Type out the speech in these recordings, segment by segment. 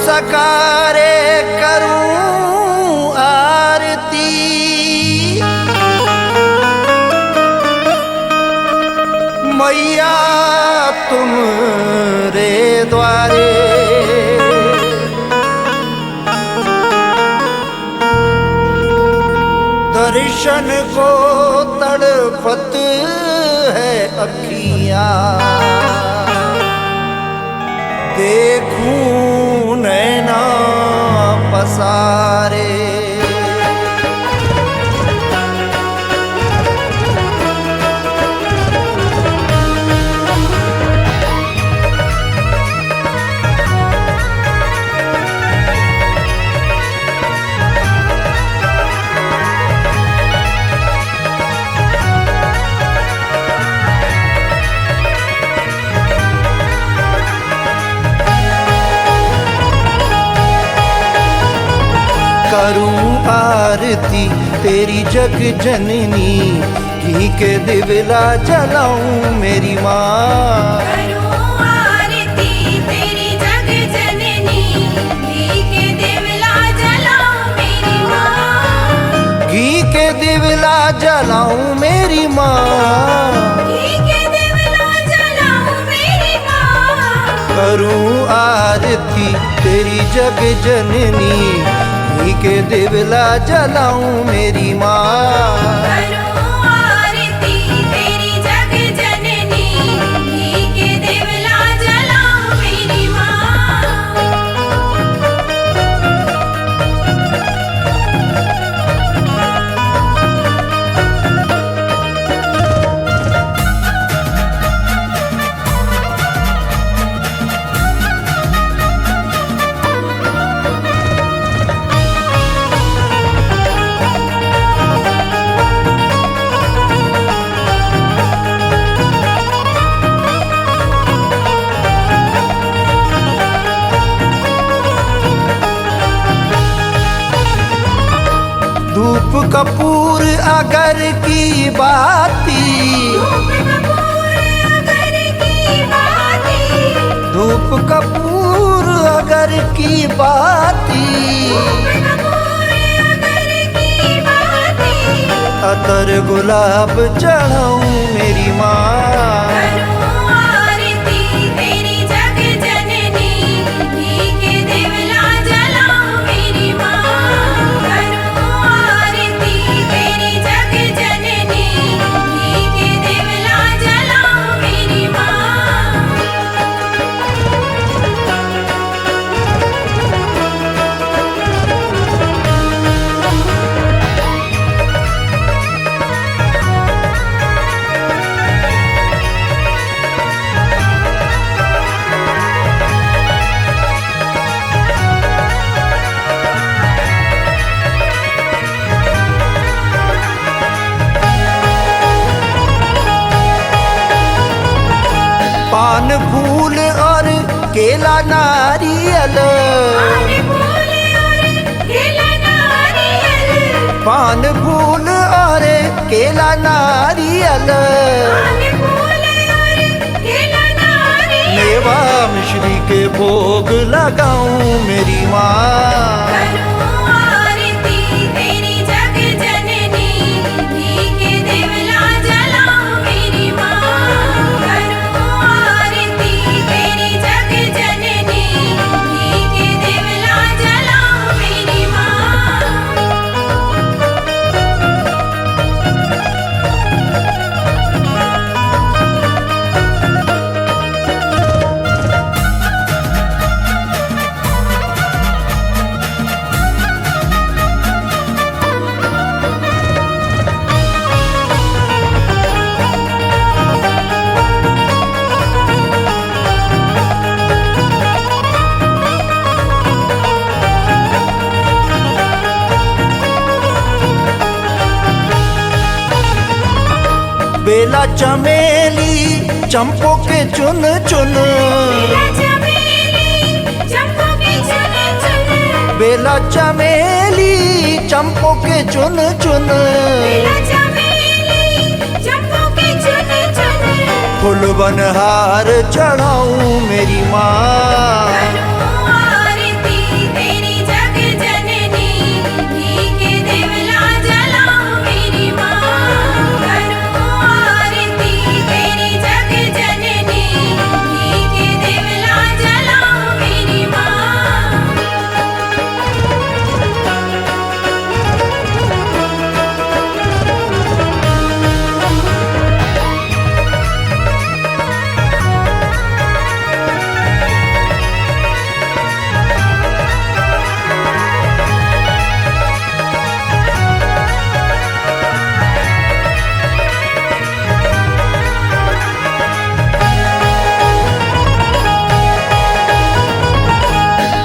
सकारे करूं आरती, मैया तुम रे द्वारे। दर्शन को तड़पत है अखियां, देखूं नैना पसारे। करूं आरती तेरी जग जननी, घी के दिवला जलाऊं मेरी माँ। करूं आरती तेरी जग जननी, घी के दिवला जलाऊं मेरी माँ। घी के दिवला जलाऊं मेरी माँ। घी के दिवला जलाऊं मेरी माँ। करूं आरती तेरी जग जननी, घी के दिवला जलाऊं मेरी माँ। करूं आरती तेरी जग जननी, घी के दिवला जलाऊं मेरी माँ। धूप कपूर अगर की बाती, धूप कपूर अगर की बाती, अतर गुलाब चढ़ाऊं मेरी माँ। करूं आरती तेरी जग जननी, घी के दिवला जलाऊं मेरी माँ। करूं आरती तेरी जग जननी, घी के दिवला जलाऊं मेरी माँ। पान फूल और केला नारियल, पान फूल और केला नारियल, मेवा मिश्री के भोग लगाऊं मेरी माँ। करूं आरती तेरी जग जननी, घी के दिवला जलाऊं मेरी माँ। करूं आरती तेरी जग जननी, घी के दिवला जलाऊं मेरी माँ। बेला चमेली चंपो के चुन चुन, बेला चमेली चंपो के चुन चुन, फूल बनहार चढ़ाऊं मेरी माँ। करूं आरती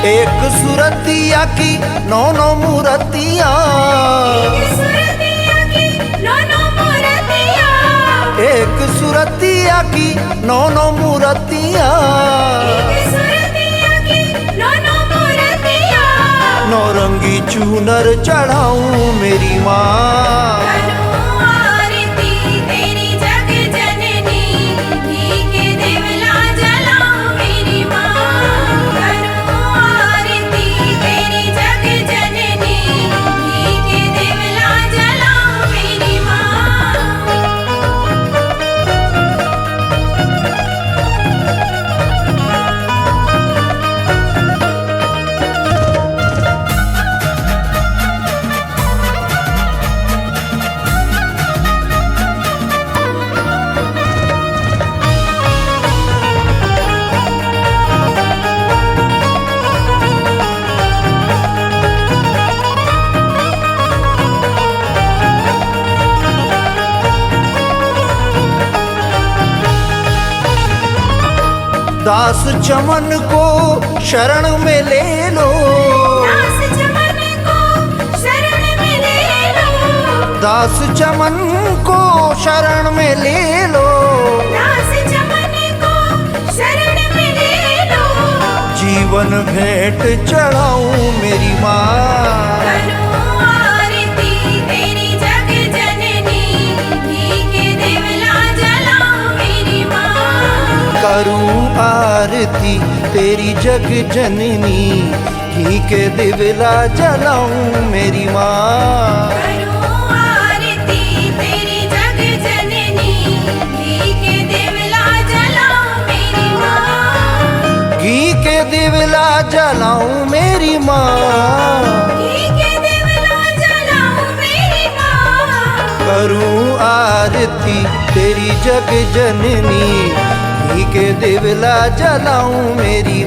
एक सुरतिया की नौ नौ मूर्तियाँ, एक सुरतिया की नौ नौ मूर्तियाँ, एक सुरतिया की नौ नौ मूर्तियाँ, एक सुरतिया की नौ नौ मूर्तियाँ। नौरंगी चूनर चढ़ाऊं मेरी माँ, करूं आरती तेरी जग जननी, घी के दिवला जलाऊं मेरी माँ। करूं आरती तेरी जग जननी, घी के दिवला जलाऊं मेरी माँ। दास चमन को शरण में ले लो, दास चमन को शरण में ले लो, दास चमन को शरण में ले लो, दास चमन को शरण में ले लो। जीवन भेंट चढ़ाऊं मेरी माँ, करूं आरती तेरी जग जननी, घी के दिवला जलाऊं मेरी माँ। करूं आरती तेरी जग जननी, घी के दिवला जलाऊं मेरी माँ। करूं आरती तेरी जग जननी, घी के दिवला जलाऊं मेरी माँ। घी के दिवला जलाऊं मेरी माँ, घी के दिवला जलाऊं मेरी माँ। करूं आरती तेरी जग जननी, घी के दिवला जलाऊं मेरी